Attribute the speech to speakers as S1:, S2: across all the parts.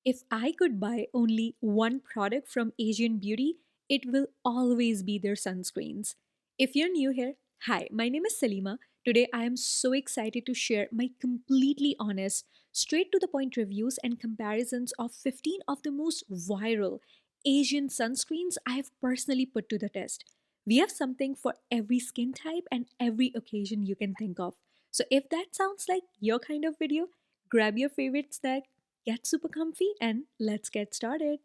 S1: If I could buy only one product from Asian Beauty, it will always be their sunscreens. If you're new here, hi, my name is Salima. Today I am so excited to share my completely honest, straight to the point reviews and comparisons of 15 of the most viral Asian sunscreens I have personally put to the test. We have something for every skin type and every occasion you can think of. So if that sounds like your kind of video, grab your favorite snack, get super comfy, and let's get started.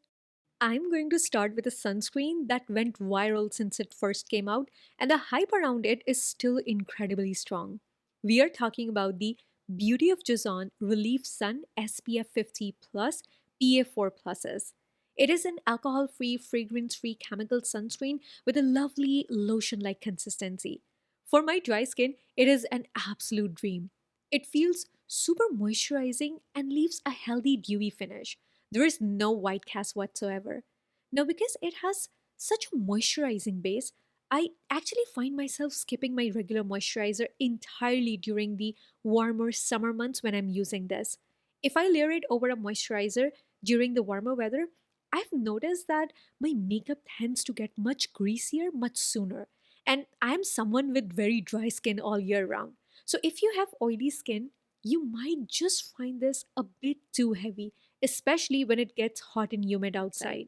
S1: I'm going to start with a sunscreen that went viral since it first came out, and the hype around it is still incredibly strong. We are talking about the Beauty of Joseon Relief Sun SPF 50 Plus PA4 Pluses. It is an alcohol free, fragrance free chemical sunscreen with a lovely lotion like consistency. For my dry skin, it is an absolute dream. It feels super moisturizing and leaves a healthy, dewy finish. There is no white cast whatsoever. Now, because it has such a moisturizing base, I actually find myself skipping my regular moisturizer entirely during the warmer summer months when I'm using this. If I layer it over a moisturizer during the warmer weather, I've noticed that my makeup tends to get much greasier much sooner. And I'm someone with very dry skin all year round. So if you have oily skin, you might just find this a bit too heavy, especially when it gets hot and humid outside.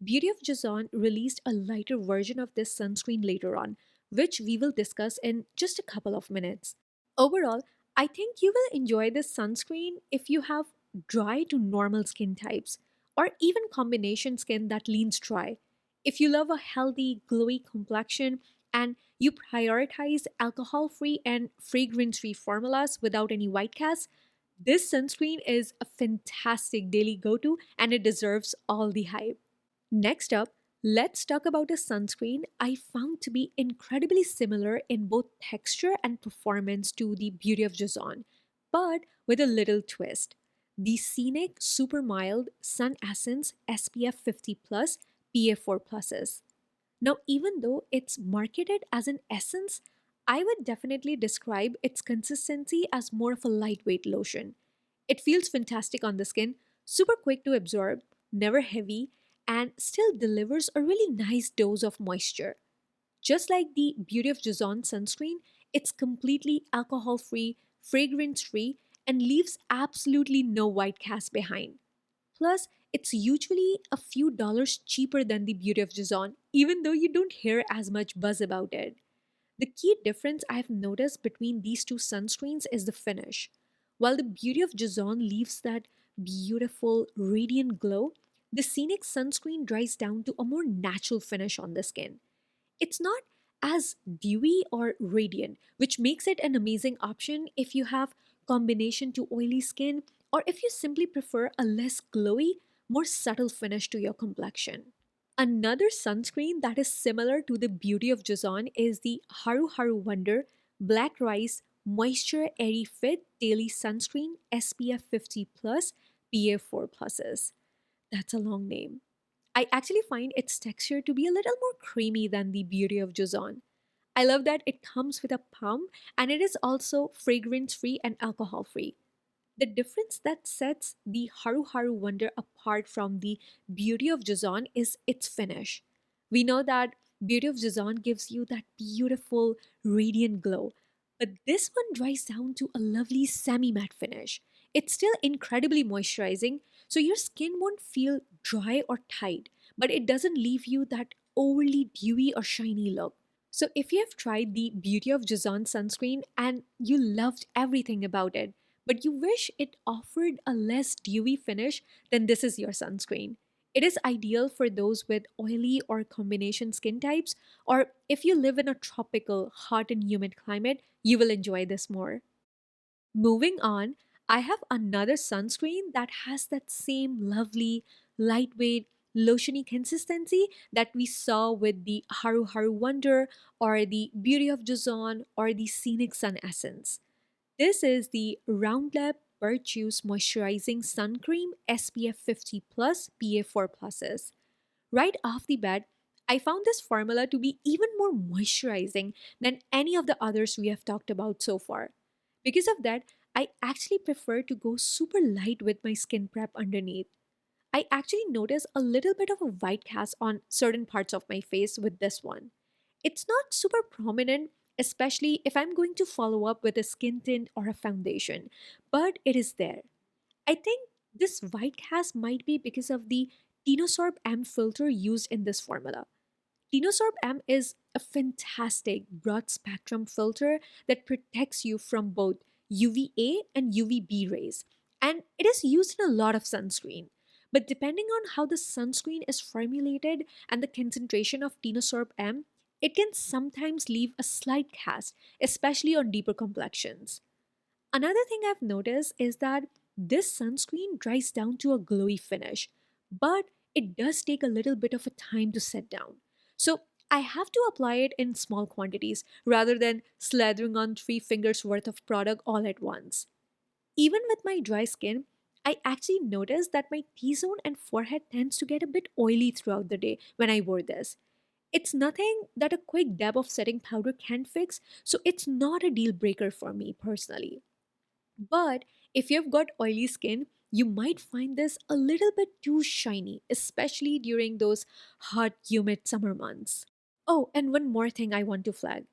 S1: Beauty of Joseon released a lighter version of this sunscreen later on, which we will discuss in just a couple of minutes. Overall, I think you will enjoy this sunscreen if you have dry to normal skin types, or even combination skin that leans dry. If you love a healthy, glowy complexion and you prioritize alcohol free and fragrance free formulas without any white cast, this sunscreen is a fantastic daily go to and it deserves all the hype. Next up, let's talk about a sunscreen I found to be incredibly similar in both texture and performance to the Beauty of Joseon, but with a little twist. The Scenic Super Mild Sun Essence SPF 50 Plus PA4 Pluses. Now, even though it's marketed as an essence, I would definitely describe its consistency as more of a lightweight lotion. It feels fantastic on the skin, super quick to absorb, never heavy, and still delivers a really nice dose of moisture. Just like the Beauty of Joseon sunscreen, it's completely alcohol free, fragrance free, and leaves absolutely no white cast behind. Plus, it's usually a few dollars cheaper than the Beauty of Joseon, even though you don't hear as much buzz about it. The key difference I've noticed between these two sunscreens is the finish. While the Beauty of Joseon leaves that beautiful, radiant glow, the Scenic sunscreen dries down to a more natural finish on the skin. It's not as dewy or radiant, which makes it an amazing option if you have combination to oily skin or if you simply prefer a less glowy, more subtle finish to your complexion. Another sunscreen that is similar to the Beauty of Joseon is the HaruHaru Wonder Black Rice Moisture Airyfit Daily Sunscreen SPF 50 Plus PA4 Pluses. That's a long name. I actually find its texture to be a little more creamy than the Beauty of Joseon. I love that it comes with a pump and it is also fragrance free and alcohol free. The difference that sets the HaruHaru Wonder apart from the Beauty of Joseon is its finish. We know that Beauty of Joseon gives you that beautiful, radiant glow, but this one dries down to a lovely semi matte finish. It's still incredibly moisturizing, so your skin won't feel dry or tight, but it doesn't leave you that overly dewy or shiny look. So, if you have tried the Beauty of Joseon sunscreen and you loved everything about it, but you wish it offered a less dewy finish, then this is your sunscreen. It is ideal for those with oily or combination skin types, or if you live in a tropical, hot, and humid climate, you will enjoy this more. Moving on, I have another sunscreen that has that same lovely, lightweight, lotiony consistency that we saw with the Haru Haru Wonder or the Beauty of Joseon or the Scenic Sun Essence. This is the Round Lab Birch Moisturizing Sun Cream SPF 50 Plus PA4 Pluses. Right off the bat, I found this formula to be even more moisturizing than any of the others we have talked about so far. Because of that, I actually prefer to go super light with my skin prep underneath. I actually notice a little bit of a white cast on certain parts of my face with this one. It's not super prominent, especially if I'm going to follow up with a skin tint or a foundation, but it is there. I think this white cast might be because of the Tinosorb M filter used in this formula. Tinosorb M is a fantastic broad spectrum filter that protects you from both UVA and UVB rays, and it is used in a lot of sunscreen. But depending on how the sunscreen is formulated and the concentration of Tinosorb M, it can sometimes leave a slight cast, especially on deeper complexions. Another thing I've noticed is that this sunscreen dries down to a glowy finish, but it does take a little bit of a time to set down. So I have to apply it in small quantities rather than slathering on three fingers worth of product all at once. Even with my dry skin, I actually noticed that my T-zone and forehead tends to get a bit oily throughout the day when I wore this. It's nothing that a quick dab of setting powder can fix, so it's not a deal breaker for me personally. But if you've got oily skin, you might find this a little bit too shiny, especially during those hot, humid summer months. Oh, and one more thing I want to flag.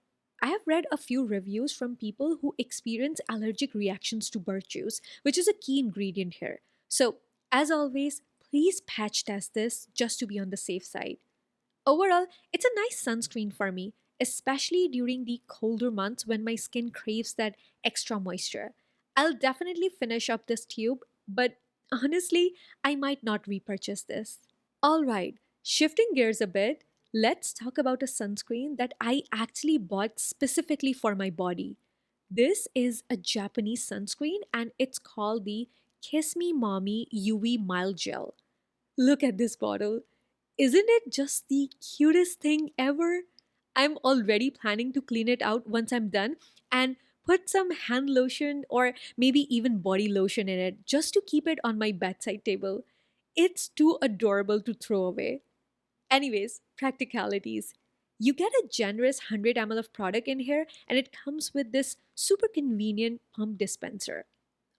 S1: I have read a few reviews from people who experience allergic reactions to birch juice, which is a key ingredient here. So, as always, please patch test this just to be on the safe side. Overall, it's a nice sunscreen for me, especially during the colder months when my skin craves that extra moisture. I'll definitely finish up this tube, but honestly, I might not repurchase this. Alright, shifting gears a bit, let's talk about a sunscreen that I actually bought specifically for my body. This is a Japanese sunscreen and it's called the Kiss Me Mommy UV Mild Gel. Look at this bottle. Isn't it just the cutest thing ever? I'm already planning to clean it out once I'm done and put some hand lotion or maybe even body lotion in it just to keep it on my bedside table. It's too adorable to throw away. Anyways, practicalities. You get a generous 100 ml of product in here and it comes with this super convenient pump dispenser.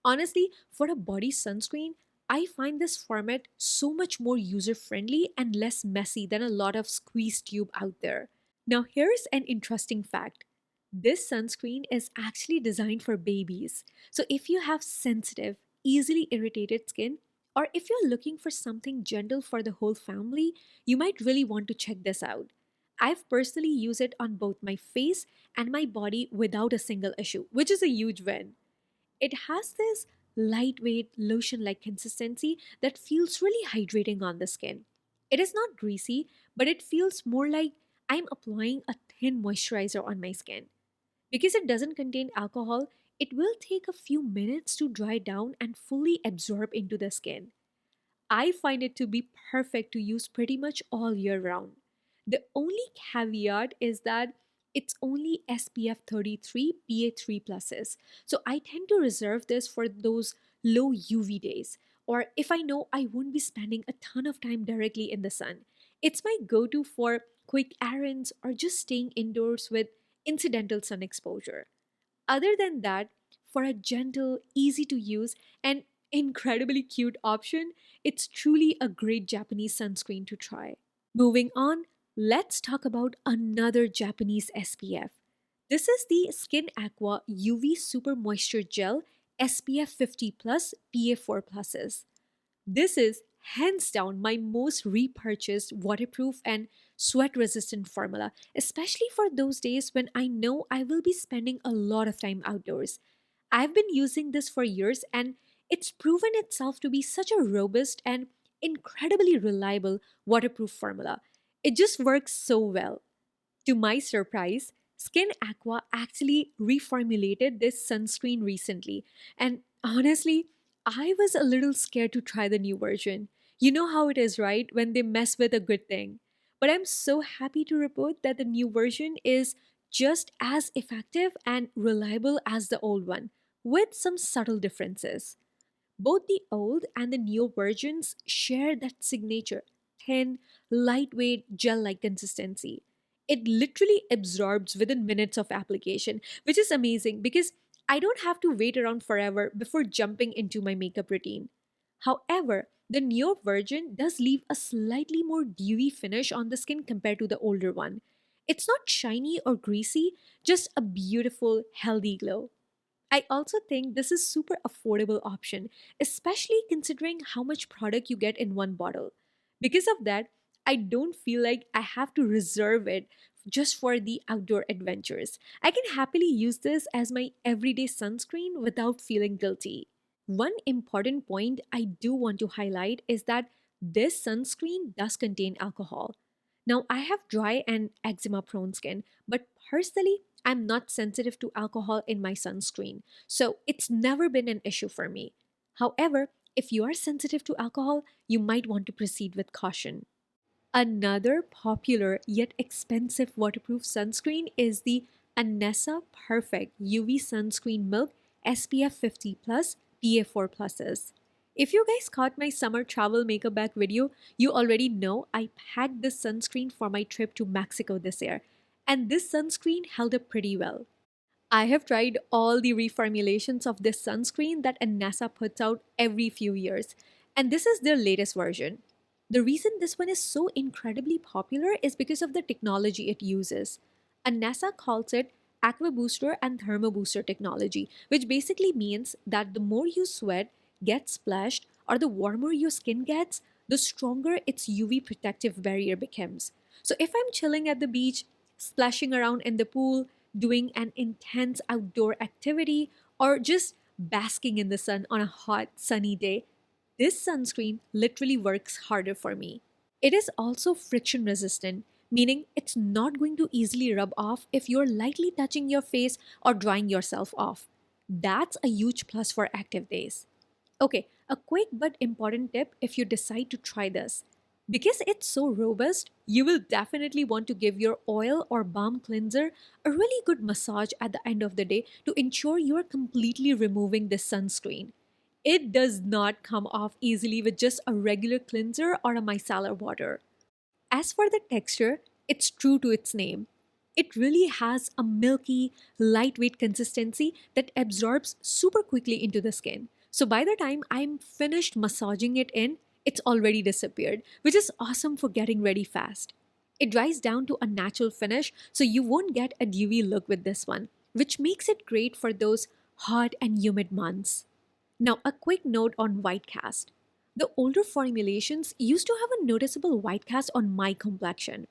S1: Honestly, for a body sunscreen, I find this format so much more user friendly and less messy than a lot of squeeze tube out there. Now, here's an interesting fact. This sunscreen is actually designed for babies. So, if you have sensitive, easily irritated skin, or if you're looking for something gentle for the whole family, you might really want to check this out. I've personally used it on both my face and my body without a single issue, which is a huge win. It has this lightweight, lotion like consistency that feels really hydrating on the skin. It is not greasy, but it feels more like I'm applying a thin moisturizer on my skin. Because it doesn't contain alcohol, it will take a few minutes to dry down and fully absorb into the skin. I find it to be perfect to use pretty much all year round. The only caveat is that it's only SPF 33 PA3 pluses. So I tend to reserve this for those low UV days or if I know I won't be spending a ton of time directly in the sun. It's my go-to for quick errands or just staying indoors with incidental sun exposure. Other than that, for a gentle, easy to use, and incredibly cute option, it's truly a great Japanese sunscreen to try. Moving on, let's talk about another Japanese SPF. This is the Skin Aqua UV Super Moisture Gel SPF 50 plus PA4 pluses. This is hands down my most repurchased waterproof and sweat resistant formula, especially for those days when I know I will be spending a lot of time outdoors. I've been using this for years and it's proven itself to be such a robust and incredibly reliable waterproof formula. It just works so well. To my surprise, Skin Aqua actually reformulated this sunscreen recently. And honestly, I was a little scared to try the new version. You know how it is, right? When they mess with a good thing. But I'm so happy to report that the new version is just as effective and reliable as the old one, with some subtle differences. Both the old and the new versions share that signature thin, lightweight, gel like consistency. It literally absorbs within minutes of application, which is amazing because I don't have to wait around forever before jumping into my makeup routine. However, the newer version does leave a slightly more dewy finish on the skin compared to the older one. It's not shiny or greasy, just a beautiful, healthy glow. I also think this is super affordable option, especially considering how much product you get in one bottle. Because of that, I don't feel like I have to reserve it just for the outdoor adventures. I can happily use this as my everyday sunscreen without feeling guilty. One important point I do want to highlight is that this sunscreen does contain alcohol. Now, I have dry and eczema prone skin, but personally, I'm not sensitive to alcohol in my sunscreen, so it's never been an issue for me. However, if you are sensitive to alcohol, you might want to proceed with caution. Another popular yet expensive waterproof sunscreen is the Anessa Perfect UV Sunscreen Milk SPF 50 plus PA4 pluses. If you guys caught my summer travel makeup bag video, you already know I packed this sunscreen for my trip to Mexico this year, and this sunscreen held up pretty well. I have tried all the reformulations of this sunscreen that Anessa puts out every few years, and this is their latest version. The reason this one is so incredibly popular is because of the technology it uses. Anessa calls it Aqua Booster and Thermo Booster technology, which basically means that the more you sweat, get splashed, or the warmer your skin gets, the stronger its UV protective barrier becomes. So if I'm chilling at the beach, splashing around in the pool, doing an intense outdoor activity, or just basking in the sun on a hot, sunny day, this sunscreen literally works harder for me. It is also friction resistant, meaning it's not going to easily rub off if you're lightly touching your face or drying yourself off. That's a huge plus for active days. Okay, a quick but important tip if you decide to try this. Because it's so robust, you will definitely want to give your oil or balm cleanser a really good massage at the end of the day to ensure you are completely removing this sunscreen. It does not come off easily with just a regular cleanser or a micellar water. As for the texture, it's true to its name. It really has a milky, lightweight consistency that absorbs super quickly into the skin. So by the time I'm finished massaging it in, it's already disappeared, which is awesome for getting ready fast. It dries down to a natural finish, so you won't get a dewy look with this one, which makes it great for those hot and humid months. Now, a quick note on white cast. The older formulations used to have a noticeable white cast on my complexion.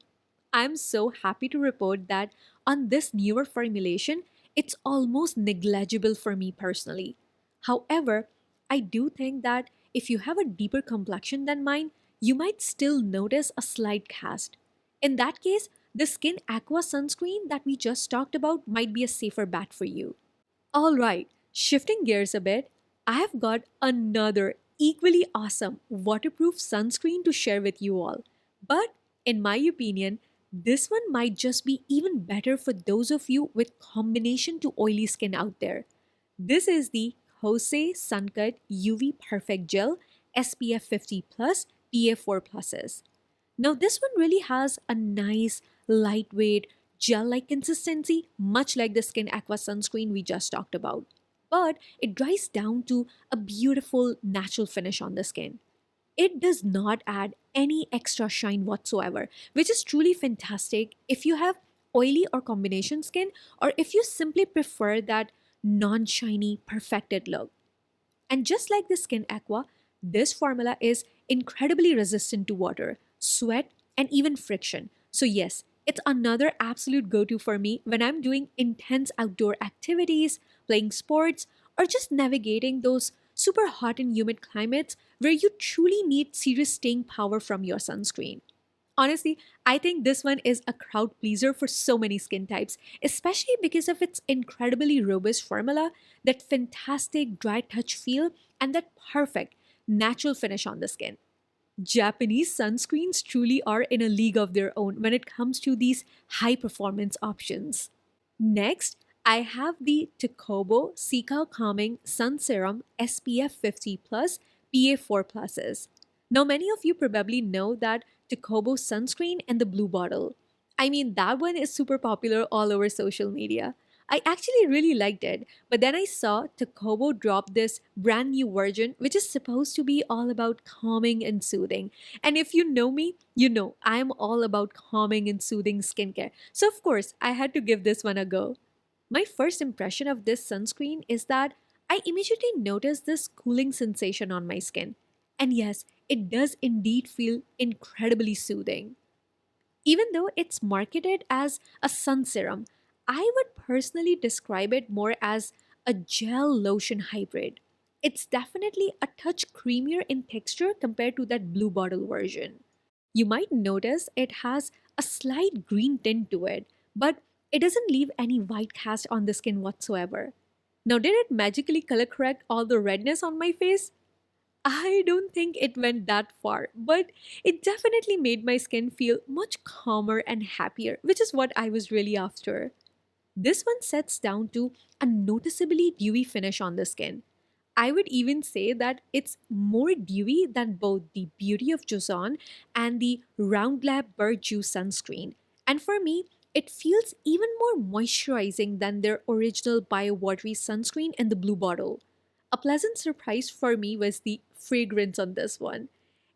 S1: I'm so happy to report that on this newer formulation, it's almost negligible for me personally. However, I do think that if you have a deeper complexion than mine, you might still notice a slight cast. In that case, the Skin Aqua sunscreen that we just talked about might be a safer bet for you. Alright, shifting gears a bit, I have got another equally awesome waterproof sunscreen to share with you all. But in my opinion, this one might just be even better for those of you with combination to oily skin out there. This is the Kose Suncut UV Perfect Gel SPF 50 plus PA4 pluses. Now, this one really has a nice, lightweight, gel like consistency, much like the Skin Aqua sunscreen we just talked about. But it dries down to a beautiful, natural finish on the skin. It does not add any extra shine whatsoever, which is truly fantastic if you have oily or combination skin, or if you simply prefer that non shiny, perfected look. And just like the Skin Aqua, this formula is incredibly resistant to water, sweat, and even friction. So, yes, it's another absolute go to for me when I'm doing intense outdoor activities, playing sports, or just navigating those super hot and humid climates where you truly need serious staying power from your sunscreen. Honestly, I think this one is a crowd pleaser for so many skin types, especially because of its incredibly robust formula, that fantastic dry touch feel, and that perfect natural finish on the skin. Japanese sunscreens truly are in a league of their own when it comes to these high performance options. Next, I have the TOCOBO Cica Calming Sun Serum SPF 50 plus PA4 pluses. Now, many of you probably know that TOCOBO sunscreen and the blue bottle. I mean, that one is super popular all over social media. I actually really liked it, but then I saw TOCOBO drop this brand new version, which is supposed to be all about calming and soothing. And if you know me, you know I'm all about calming and soothing skincare. So, of course, I had to give this one a go. My first impression of this sunscreen is that I immediately noticed this cooling sensation on my skin. And yes, it does indeed feel incredibly soothing. Even though it's marketed as a sun serum, I would personally describe it more as a gel lotion hybrid. It's definitely a touch creamier in texture compared to that blue bottle version. You might notice it has a slight green tint to it, but it doesn't leave any white cast on the skin whatsoever. Now, did it magically color correct all the redness on my face? I don't think it went that far, but it definitely made my skin feel much calmer and happier, which is what I was really after. This one sets down to a noticeably dewy finish on the skin. I would even say that it's more dewy than both the Beauty of Joseon and the Round Lab Birch sunscreen. And for me, it feels even more moisturizing than their original Watery sunscreen in the blue bottle. A pleasant surprise for me was the fragrance on this one.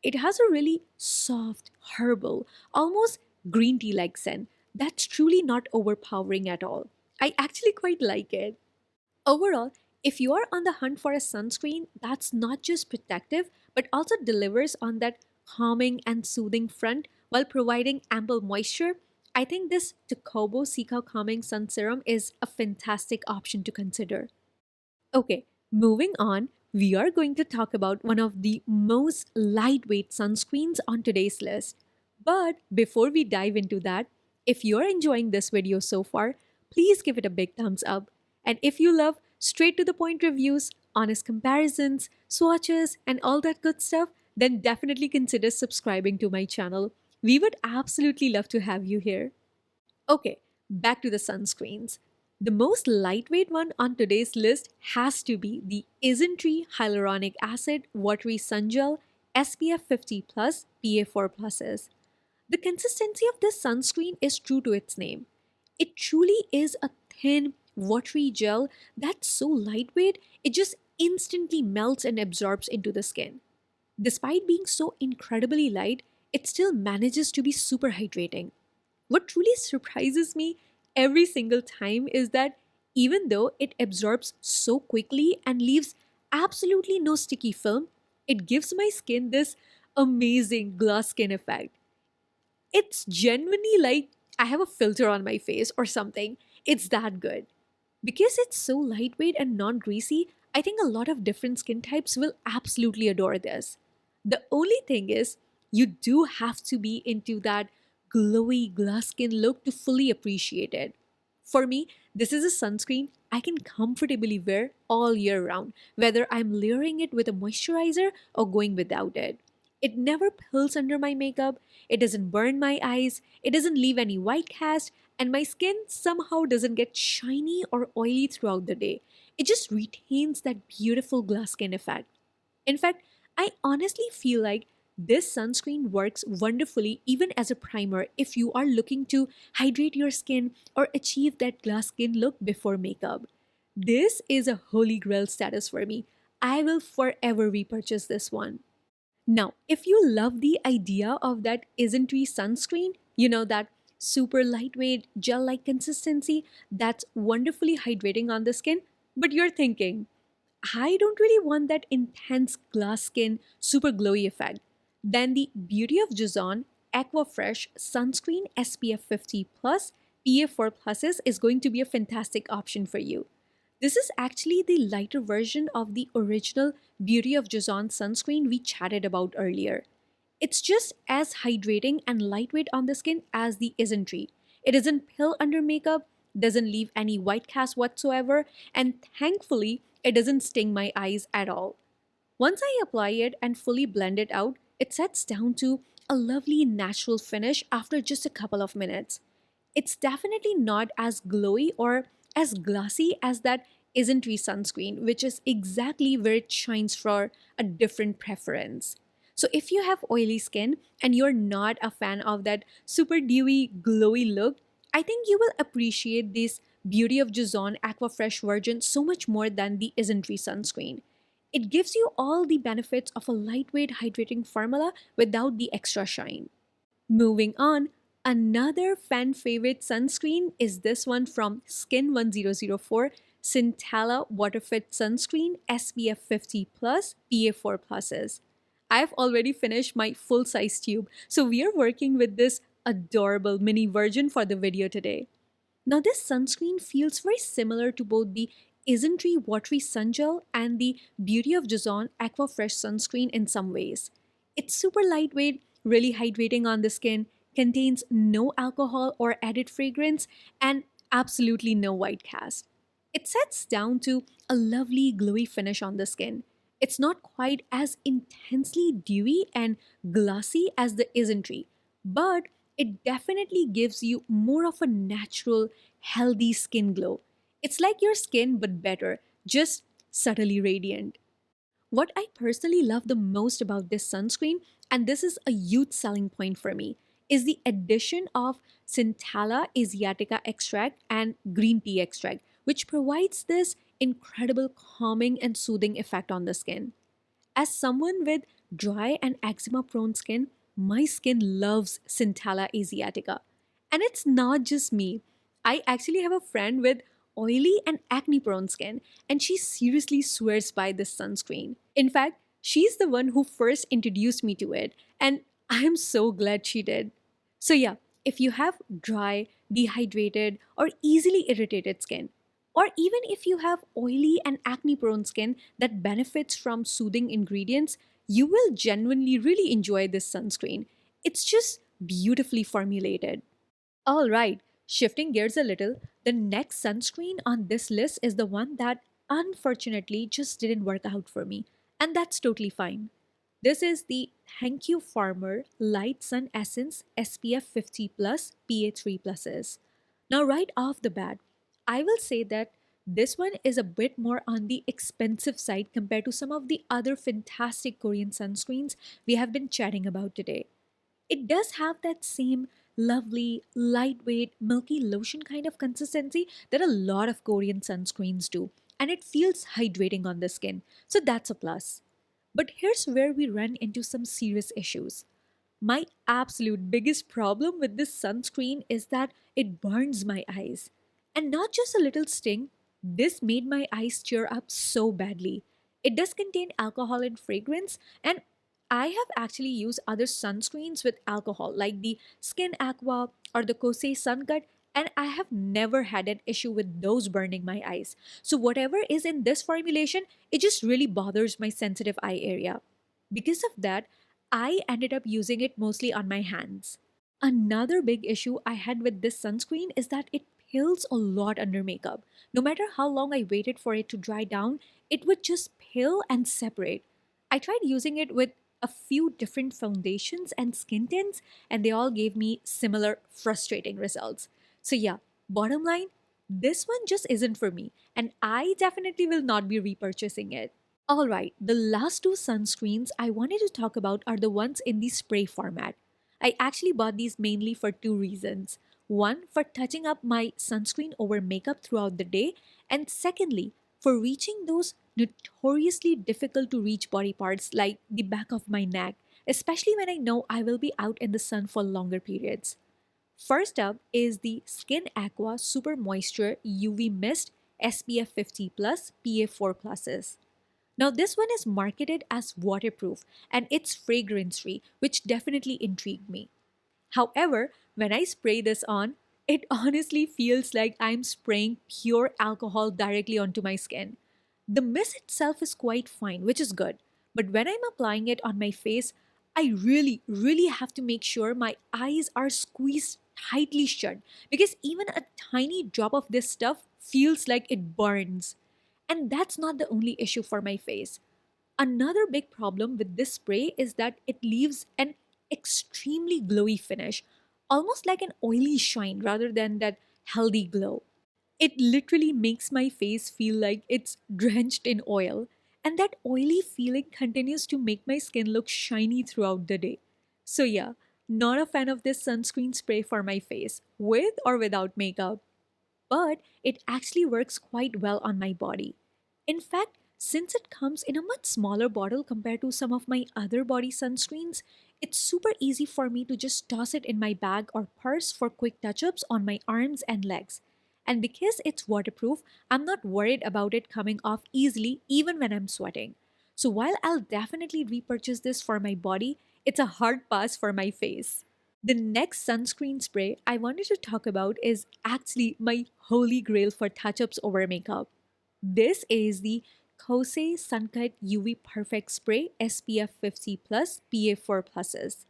S1: It has a really soft, herbal, almost green tea like scent that's truly not overpowering at all. I actually quite like it. Overall, if you are on the hunt for a sunscreen that's not just protective but also delivers on that calming and soothing front while providing ample moisture, I think this TOCOBO Cica Calming Sun Serum is a fantastic option to consider. Okay, moving on, we are going to talk about one of the most lightweight sunscreens on today's list. But before we dive into that, if you're enjoying this video so far, please give it a big thumbs up. And if you love straight to the point reviews, honest comparisons, swatches, and all that good stuff, then definitely consider subscribing to my channel. We would absolutely love to have you here. Okay, back to the sunscreens. The most lightweight one on today's list has to be the Isntree Hyaluronic Acid Watery Sun Gel SPF 50 plus PA4 pluses. The consistency of this sunscreen is true to its name. It truly is a thin, watery gel that's so lightweight it just instantly melts and absorbs into the skin. Despite being so incredibly light, it still manages to be super hydrating. What truly surprises me every single time is that even though it absorbs so quickly and leaves absolutely no sticky film, it gives my skin this amazing glass skin effect. It's genuinely like I have a filter on my face or something. It's that good. Because it's so lightweight and non greasy, I think a lot of different skin types will absolutely adore this. The only thing is, you do have to be into that glowy glass skin look to fully appreciate it. For me, this is a sunscreen I can comfortably wear all year round, whether I'm layering it with a moisturizer or going without it. It never pulls under my makeup, it doesn't burn my eyes, it doesn't leave any white cast, and my skin somehow doesn't get shiny or oily throughout the day. It just retains that beautiful glass skin effect. In fact, I honestly feel like this sunscreen works wonderfully even as a primer if you are looking to hydrate your skin or achieve that glass skin look before makeup. This is a holy grail status for me. I will forever repurchase this one. Now, if you love the idea of that Isntree sunscreen, you know, that super lightweight gel like consistency that's wonderfully hydrating on the skin, but you're thinking, I don't really want that intense glass skin, super glowy effect. Then the Beauty of Joseon Aqua-fresh Sunscreen SPF 50 plus PA4 pluses is going to be a fantastic option for you. This is actually the lighter version of the original Beauty of Joseon sunscreen we chatted about earlier. It's just as hydrating and lightweight on the skin as the Isntree. It doesn't pill under makeup, doesn't leave any white cast whatsoever, and thankfully, it doesn't sting my eyes at all. Once I apply it and fully blend it out, it sets down to a lovely natural finish after just a couple of minutes. It's definitely not as glowy or as glassy as that Isntree sunscreen, which is exactly where it shines for a different preference. So if you have oily skin and you're not a fan of that super dewy, glowy look, I think you will appreciate this Beauty of Joseon Aqua-fresh version so much more than the Isntree sunscreen. It gives you all the benefits of a lightweight hydrating formula without the extra shine. Moving on, another fan favorite sunscreen is this one from Skin 1004 Centella Waterfit Sunscreen SPF 50 plus PA4 pluses. I've already finished my full size tube, so we are working with this adorable mini version for the video today. Now, this sunscreen feels very similar to both the Isntree Watery Sun Gel and the Beauty of Joseon Aqua-fresh sunscreen in some ways. It's super lightweight, really hydrating on the skin, contains no alcohol or added fragrance, and absolutely no white cast. It sets down to a lovely glowy finish on the skin. It's not quite as intensely dewy and glossy as the Isntree, but it definitely gives you more of a natural, healthy skin glow. It's like your skin, but better, just subtly radiant. What I personally love the most about this sunscreen, and this is a huge selling point for me, is the addition of Centella Asiatica extract and green tea extract, which provides this incredible calming and soothing effect on the skin. As someone with dry and eczema prone skin, my skin loves Centella asiatica. And it's not just me. I actually have a friend with oily and acne prone skin, and she seriously swears by this sunscreen. In fact, she's the one who first introduced me to it, and I am so glad she did. So, yeah, if you have dry, dehydrated, or easily irritated skin, or even if you have oily and acne prone skin that benefits from soothing ingredients, you will genuinely really enjoy this sunscreen. It's just beautifully formulated. All right, shifting gears a little, the next sunscreen on this list is the one that unfortunately just didn't work out for me, and that's totally fine. This is the Thank You Farmer Light Sun Essence SPF 50 plus PA3 pluses. Now, right off the bat, I will say that this one is a bit more on the expensive side compared to some of the other fantastic Korean sunscreens we have been chatting about today. It does have that same lovely, lightweight, milky lotion kind of consistency that a lot of Korean sunscreens do, and it feels hydrating on the skin, so that's a plus. But here's where we run into some serious issues. My absolute biggest problem with this sunscreen is that it burns my eyes. And not just a little sting, this made my eyes tear up so badly. It does contain alcohol and fragrance, and I have actually used other sunscreens with alcohol, like the Skin Aqua or the Kose Suncut, and I have never had an issue with those burning my eyes. So, whatever is in this formulation, it just really bothers my sensitive eye area. Because of that, I ended up using it mostly on my hands. Another big issue I had with this sunscreen is that it peels a lot under makeup. No matter how long I waited for it to dry down, it would just peel and separate. I tried using it with a few different foundations and skin tints, and they all gave me similar frustrating results. So, yeah, bottom line, this one just isn't for me, and I definitely will not be repurchasing it. Alright, the last two sunscreens I wanted to talk about are the ones in the spray format. I actually bought these mainly for two reasons. One, for touching up my sunscreen over makeup throughout the day, and secondly, for reaching those notoriously difficult to reach body parts like the back of my neck, especially when I know I will be out in the sun for longer periods. First up is the Skin Aqua Super Moisture UV Mist SPF 50 plus PA4 pluses. Now, this one is marketed as waterproof and it's fragrance free, which definitely intrigued me. However, when I spray this on, it honestly feels like I'm spraying pure alcohol directly onto my skin. The mist itself is quite fine, which is good, but when I'm applying it on my face, I really have to make sure my eyes are squeezed tightly shut because even a tiny drop of this stuff feels like it burns. And that's not the only issue for my face. Another big problem with this spray is that it leaves an extremely glowy finish, almost like an oily shine rather than that healthy glow. It literally makes my face feel like it's drenched in oil, and that oily feeling continues to make my skin look shiny throughout the day. So, yeah, not a fan of this sunscreen spray for my face, with or without makeup. but it actually works quite well on my body. In fact, since it comes in a much smaller bottle compared to some of my other body sunscreens, it's super easy for me to just toss it in my bag or purse for quick touch ups on my arms and legs. And because it's waterproof, I'm not worried about it coming off easily even when I'm sweating. So while I'll definitely repurchase this for my body, it's a hard pass for my face. The next sunscreen spray I wanted to talk about is actually my holy grail for touch ups over makeup. This is the Kose Suncut UV Perfect Spray SPF 50 plus PA4 pluses.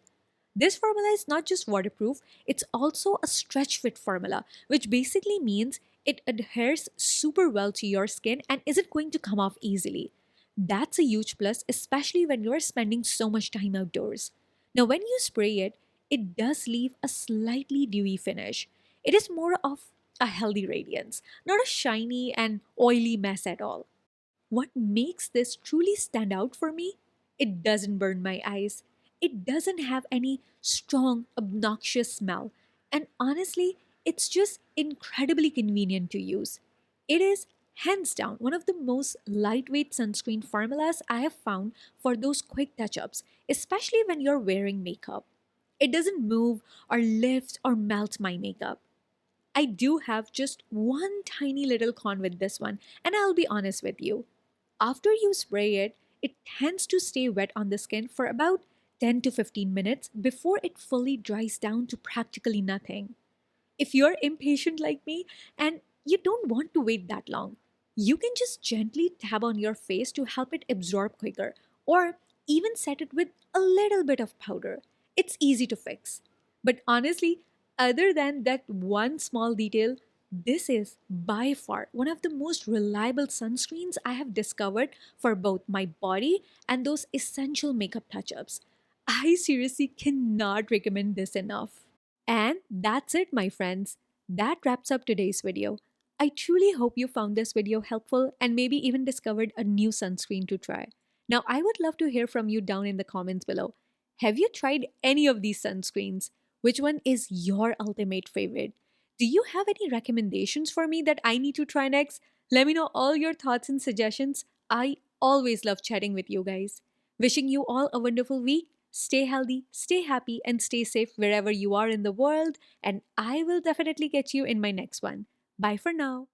S1: This formula is not just waterproof, it's also a stretch fit formula, which basically means it adheres super well to your skin and isn't going to come off easily. That's a huge plus, especially when you're spending so much time outdoors. Now, when you spray it, it does leave a slightly dewy finish. It is more of a healthy radiance, not a shiny and oily mess at all. What makes this truly stand out for me? It doesn't burn my eyes. It doesn't have any strong, obnoxious smell. And honestly, it's just incredibly convenient to use. It is, hands down, one of the most lightweight sunscreen formulas I have found for those quick touch ups, especially when you're wearing makeup. It doesn't move or lift or melt my makeup. I do have just one tiny little con with this one, and I'll be honest with you. After you spray it, it tends to stay wet on the skin for about 10 to 15 minutes before it fully dries down to practically nothing. If you're impatient like me and you don't want to wait that long, you can just gently tap on your face to help it absorb quicker, or even set it with a little bit of powder. It's easy to fix. But honestly, other than that one small detail, this is by far one of the most reliable sunscreens I have discovered for both my body and those essential makeup touch ups. I seriously cannot recommend this enough. And that's it, my friends. That wraps up today's video. I truly hope you found this video helpful and maybe even discovered a new sunscreen to try. Now, I would love to hear from you down in the comments below. Have you tried any of these sunscreens? Which one is your ultimate favorite? Do you have any recommendations for me that I need to try next? Let me know all your thoughts and suggestions. I always love chatting with you guys. Wishing you all a wonderful week. Stay healthy, stay happy, and stay safe wherever you are in the world. And I will definitely catch you in my next one. Bye for now.